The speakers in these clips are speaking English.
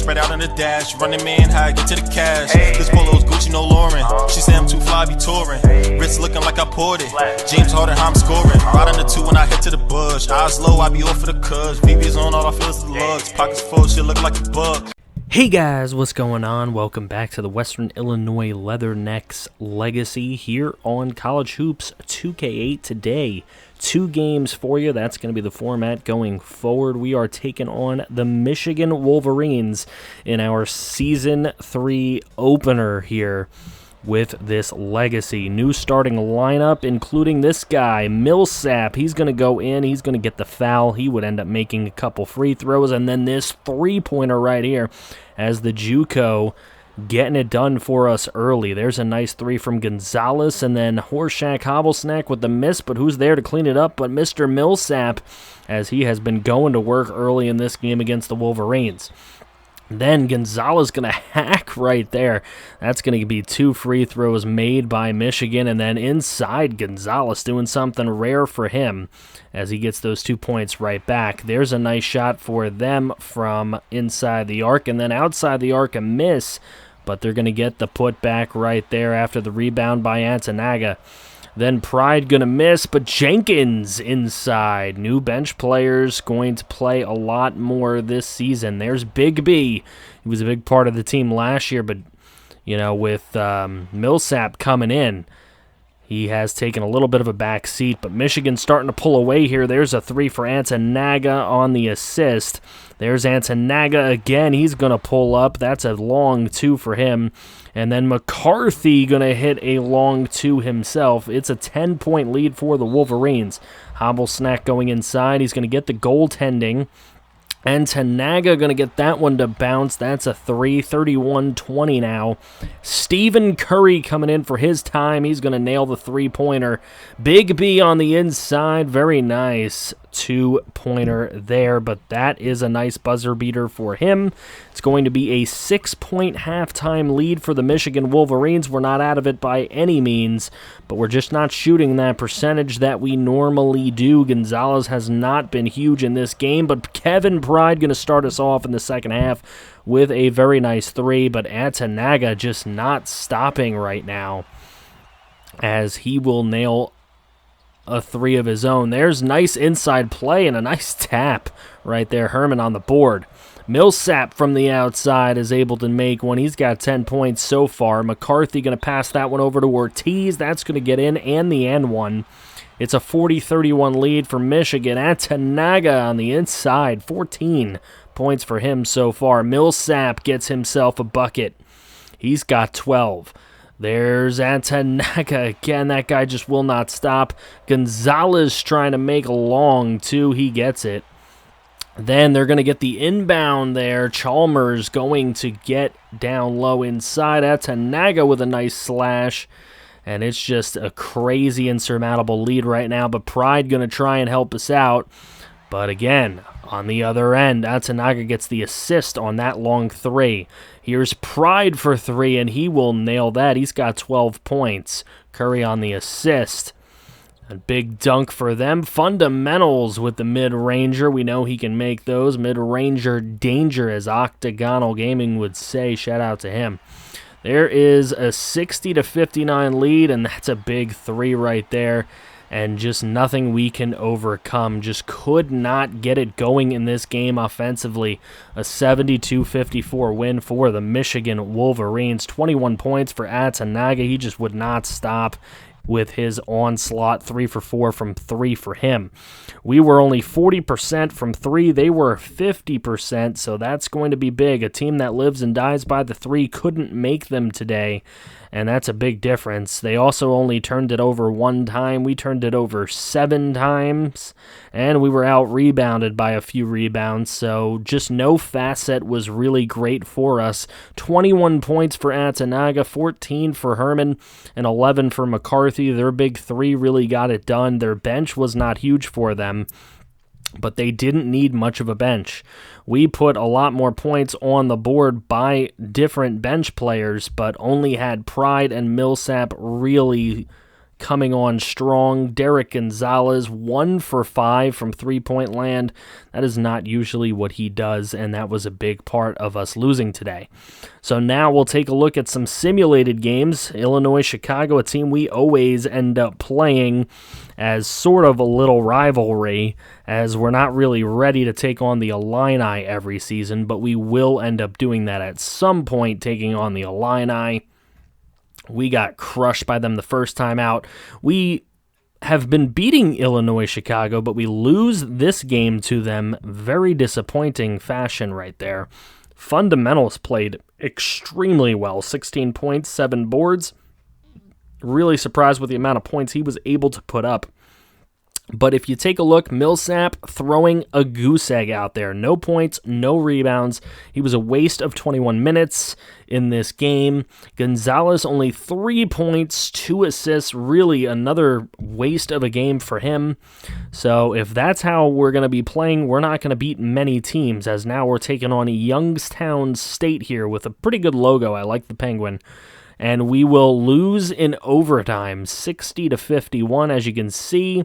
spread out on the dash. Running man high, get to the cash. This polo's Gucci, no Lauren. She say I'm too fly, be touring. Wrist looking like I poured it. James Harden, how I'm scoring. Right on the two when I hit to the bush. Eyes low, I be off for the cush. VV's on, all I feel is the lugs. Pockets full, shit look like a bug. Hey guys, what's going on? Welcome back to the Western Illinois Leathernecks Legacy here on College Hoops 2K8 today. 2 games for you. That's going to be the format going forward. We are taking on the Michigan Wolverines in our Season 3 opener here with this Legacy. New starting lineup, including this guy, Millsap. He's going to go in. He's going to get the foul. He would end up making a couple free throws. And then this three-pointer right here as the JUCO getting it done for us early. There's a nice three from Gonzalez, and then Horshack Hobblesnack with the miss, but who's there to clean it up but Mr. Millsap, as he has been going to work early in this game against the Wolverines. Then Gonzalez going to hack right there. That's going to be 2 free throws made by Michigan, and then inside Gonzalez doing something rare for him as he gets those 2 points right back. There's a nice shot for them from inside the arc, and then outside the arc a miss, but they're going to get the putback right there after the rebound by Antanaga. Then Pride going to miss, but Jenkins inside. New bench players going to play a lot more this season. There's Big B. He was a big part of the team last year, but, you know, with Millsap coming in, he has taken a little bit of a back seat, but Michigan's starting to pull away here. There's a 3 for Antanaga on the assist. There's Antanaga again. He's going to pull up. That's a long 2 for him. And then McCarthy going to hit a long 2 himself. It's a 10-point lead for the Wolverines. Hobblesnack going inside. He's going to get the goaltending. And Tanaga going to get that one to bounce. That's a 3, 31-20 now. Stephen Curry coming in for his time. He's going to nail the three-pointer. Big B on the inside. Very nice 2-pointer there, but that is a nice buzzer beater for him. It's going to be a 6-point halftime lead for the Michigan Wolverines. We're not out of it by any means, but we're just not shooting that percentage that we normally do. Gonzalez has not been huge in this game, but Kevin Pride going to start us off in the second half with a very nice 3, but Antanaga just not stopping right now as he will nail a 3 of his own. There's nice inside play and a nice tap right there. Herman on the board. Millsap from the outside is able to make one. He's got 10 points so far. McCarthy going to pass that one over to Ortiz. That's going to get in and the and one. It's a 40-31 lead for Michigan. Antanaga on the inside. 14 points for him so far. Millsap gets himself a bucket. He's got 12. There's Antanaga again. That guy just will not stop. Gonzalez trying to make a long 2. He gets it. Then they're going to get the inbound there. Chalmers going to get down low inside. Antanaga with a nice slash. And it's just a crazy insurmountable lead right now. But Pride going to try and help us out. But again, on the other end, Antanaga gets the assist on that long 3. Here's Pride for 3, and he will nail that. He's got 12 points. Curry on the assist. A big dunk for them. Fundamentals with the mid-ranger. We know he can make those. Mid-ranger danger, as Octagonal Gaming would say. Shout out to him. There is a 60-59 lead, and that's a big 3 right there. And just nothing we can overcome. Just could not get it going in this game offensively. A 72-54 win for the Michigan Wolverines. 21 points for Antanaga. He just would not stop with his onslaught. 3 for 4 from 3 for him. We were only 40% from 3. They were 50%, so that's going to be big. A team that lives and dies by the 3 couldn't make them today, and that's a big difference. They also only turned it over 1 time. We turned it over 7 times, and we were out-rebounded by a few rebounds, so just no facet was really great for us. 21 points for Antanaga, 14 for Herman, and 11 for McCarthy. Their big 3 really got it done. Their bench was not huge for them, but they didn't need much of a bench. We put a lot more points on the board by different bench players, but only had Pride and Millsap really coming on strong. Derek Gonzalez, 1 for 5 from three-point land. That is not usually what he does, and that was a big part of us losing today. So now we'll take a look at some simulated games. Illinois-Chicago, a team we always end up playing as sort of a little rivalry, as we're not really ready to take on the Illini every season, but we will end up doing that at some point, taking on the Illini. We got crushed by them the first time out. We have been beating Illinois-Chicago, but we lose this game to them. Very disappointing fashion right there. Fundamentals played extremely well. 16 points, 7 boards. Really surprised with the amount of points he was able to put up. But if you take a look, Millsap throwing a goose egg out there. No points, no rebounds. He was a waste of 21 minutes in this game. Gonzalez only 3 points, 2 assists. Really another waste of a game for him. So if that's how we're going to be playing, we're not going to beat many teams, as now we're taking on Youngstown State here with a pretty good logo. I like the Penguin. And we will lose in overtime, 60-51, as you can see.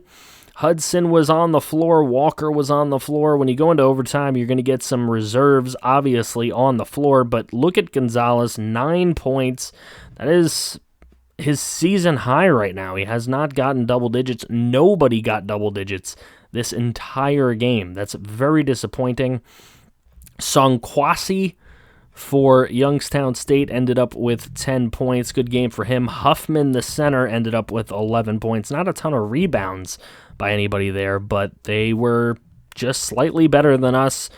Hudson was on the floor. Walker was on the floor. When you go into overtime, you're going to get some reserves, obviously, on the floor. But look at Gonzalez, 9 points. That is his season high right now. He has not gotten double digits. Nobody got double digits this entire game. That's very disappointing. Songkwasi for Youngstown State ended up with 10 points. Good game for him. Huffman, the center, ended up with 11 points. Not a ton of rebounds by anybody there, but they were just slightly better than us.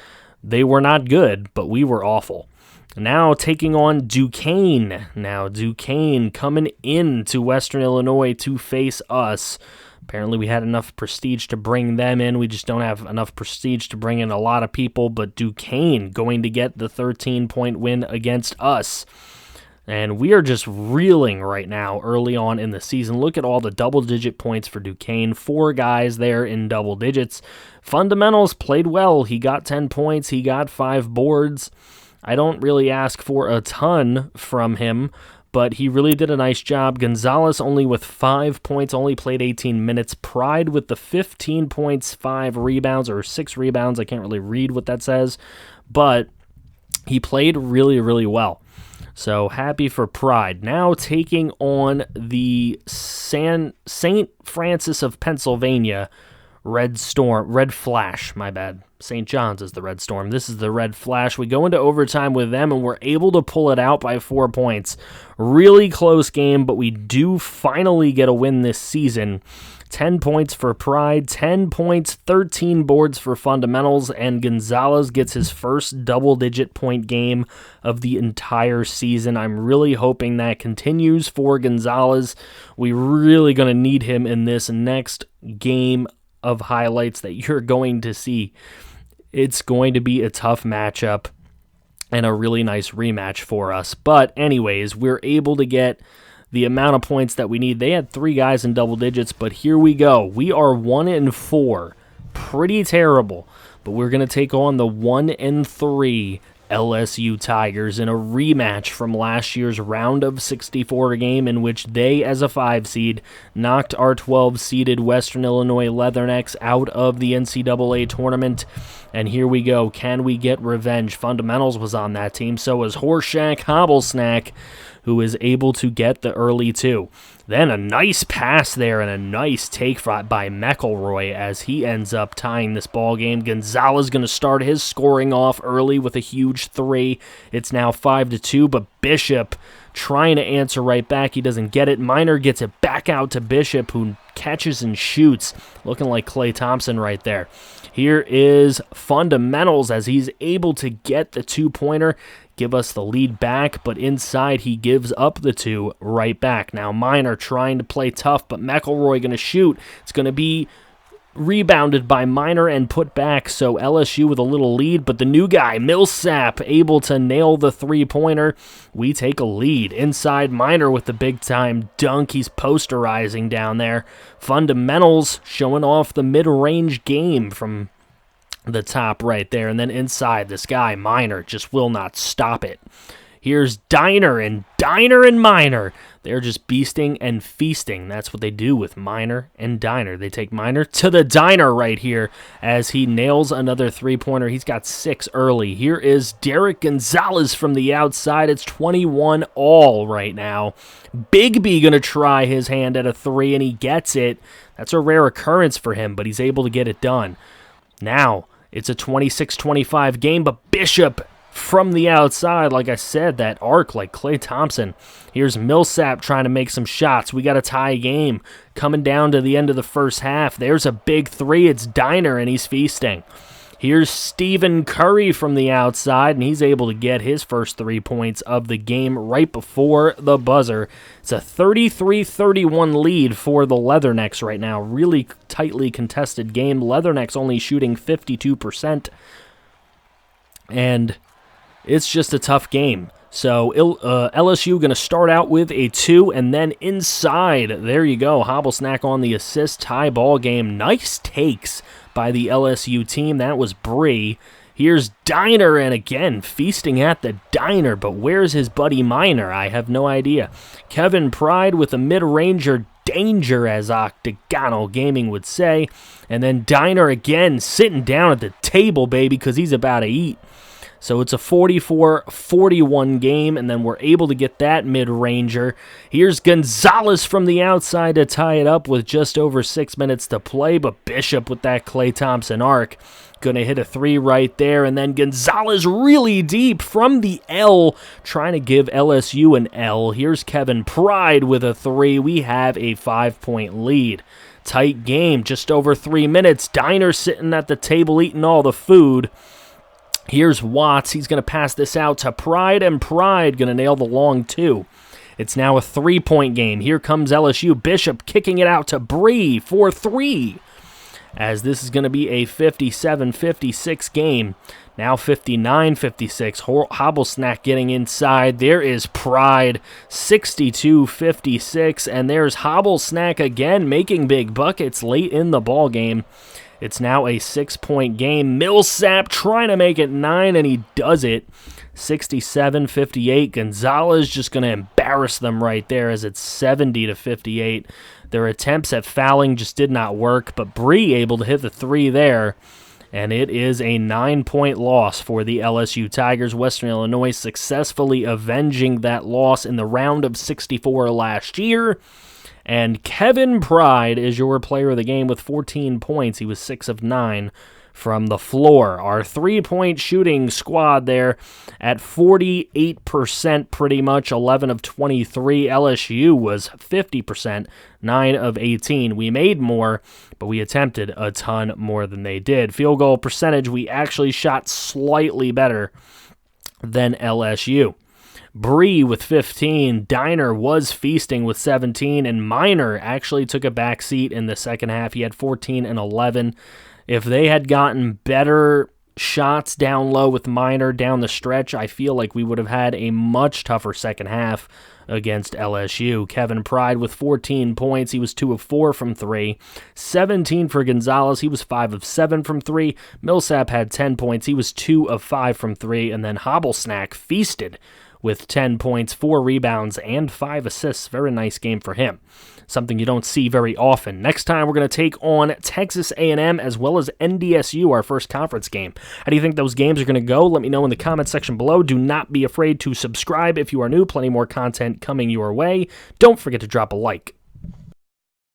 They were not good, but we were awful. Now taking on Duquesne. Now Duquesne coming into Western Illinois to face us. Apparently we had enough prestige to bring them in. We just don't have enough prestige to bring in a lot of people, but Duquesne going to get the 13-point win against us. And we are just reeling right now early on in the season. Look at all the double-digit points for Duquesne. 4 guys there in double digits. Fundamentals played well. He got 10 points. He got 5 boards. I don't really ask for a ton from him, but he really did a nice job. Gonzalez only with 5 points, only played 18 minutes. Pride with the 15 points, 5 rebounds, or 6 rebounds. I can't really read what that says, but he played really, really well. So happy for Pride. Now taking on the St. Francis of Pennsylvania Red Flash, my bad. St. John's is the Red Storm. This is the Red Flash. We go into overtime with them, and we're able to pull it out by 4 points. Really close game, but we do finally get a win this season. 10 points for Pride, 10 points, 13 boards for Fundamentals, and Gonzalez gets his first double-digit point game of the entire season. I'm really hoping that continues for Gonzalez. We're really going to need him in this next game of highlights that you're going to see. It's going to be a tough matchup and a really nice rematch for us. But anyways, we're able to get the amount of points that we need. They had 3 guys in double digits, but here we go. We are 1-4. Pretty terrible. But we're going to take on the 1-3 LSU Tigers in a rematch from last year's round of 64 game, in which they, as a 5 seed, knocked our 12-seeded Western Illinois Leathernecks out of the NCAA tournament. And here we go. Can we get revenge? Fundamentals was on that team. So was Horseshack Hobblesnack, who is able to get the early 2. Then a nice pass there and a nice take by McElroy as he ends up tying this ball game. Gonzalez going to start his scoring off early with a huge 3. It's now 5-2, but Bishop trying to answer right back. He doesn't get it. Minor gets it back out to Bishop, who catches and shoots, looking like Klay Thompson right there. Here is Fundamentals as he's able to get the 2-pointer, give us the lead back, but inside he gives up the 2 right back. Now Minor trying to play tough, but McElroy going to shoot. It's going to be rebounded by Minor and put back, so LSU with a little lead, but the new guy, Millsap, able to nail the 3-pointer. We take a lead. Inside, Minor with the big-time dunk. He's posterizing down there. Fundamentals showing off the mid-range game from the top right there, and then inside, this guy, Minor, just will not stop it. Here's Diner and Minor. They're just beasting and feasting. That's what they do with Minor and Diner. They take Minor to the diner right here as he nails another three-pointer. He's got 6 early. Here is Derek Gonzalez from the outside. It's 21 all right now. Big B going to try his hand at a 3, and he gets it. That's a rare occurrence for him, but he's able to get it done. Now, it's a 26-25 game, but Bishop from the outside, like I said, that arc like Klay Thompson. Here's Millsap trying to make some shots. We got a tie game coming down to the end of the first half. There's a big 3. It's Diner, and he's feasting. Here's Stephen Curry from the outside, and he's able to get his first 3 points of the game right before the buzzer. It's a 33-31 lead for the Leathernecks right now. Really tightly contested game. Leathernecks only shooting 52%, and it's just a tough game. So LSU going to start out with a 2, and then inside, there you go, Hobblesnack on the assist, tie ball game. Nice takes by the LSU team. That was Bree. Here's Diner, and again, feasting at the diner, but where's his buddy Minor? I have no idea. Kevin Pride with a mid-ranger danger, as Octagonal Gaming would say. And then Diner again, sitting down at the table, baby, because he's about to eat. So it's a 44-41 game, and then we're able to get that mid-ranger. Here's Gonzalez from the outside to tie it up with just over 6 minutes to play, but Bishop with that Klay Thompson arc. Going to hit a 3 right there, and then Gonzalez really deep from the L, trying to give LSU an L. Here's Kevin Pride with a 3. We have a 5-point lead. Tight game, just over 3 minutes. Diner sitting at the table eating all the food. Here's Watts. He's going to pass this out to Pride, and Pride going to nail the long 2. It's now a 3-point game. Here comes LSU. Bishop kicking it out to Bree for 3. As this is going to be a 57-56 game. Now 59-56. Hobblesnack getting inside. There is Pride, 62-56. And there's Hobblesnack again, making big buckets late in the ball game. It's now a 6-point game. Millsap trying to make it 9, and he does it. 67-58. Gonzalez just going to embarrass them right there as it's 70-58. Their attempts at fouling just did not work, but Bree able to hit the 3 there. And it is a 9-point loss for the LSU Tigers. Western Illinois successfully avenging that loss in the round of 64 last year. And Kevin Pride is your player of the game with 14 points. He was 6 of 9 from the floor. Our 3-point shooting squad there at 48% pretty much, 11 of 23. LSU was 50%, 9 of 18. We made more, but we attempted a ton more than they did. Field goal percentage, we actually shot slightly better than LSU. Bree with 15, Diner was feasting with 17, and Minor actually took a back seat in the second half. He had 14 and 11. If they had gotten better shots down low with Minor down the stretch, I feel like we would have had a much tougher second half against LSU. Kevin Pride with 14 points. He was 2 of 4 from 3. 17 for Gonzalez. He was 5 of 7 from 3. Millsap had 10 points. He was 2 of 5 from 3. And then Hobblesnack feasted with 10 points, 4 rebounds, and 5 assists. Very nice game for him. Something you don't see very often. Next time, we're going to take on Texas A&M as well as NDSU, our first conference game. How do you think those games are going to go? Let me know in the comments section below. Do not be afraid to subscribe if you are new. Plenty more content coming your way. Don't forget to drop a like.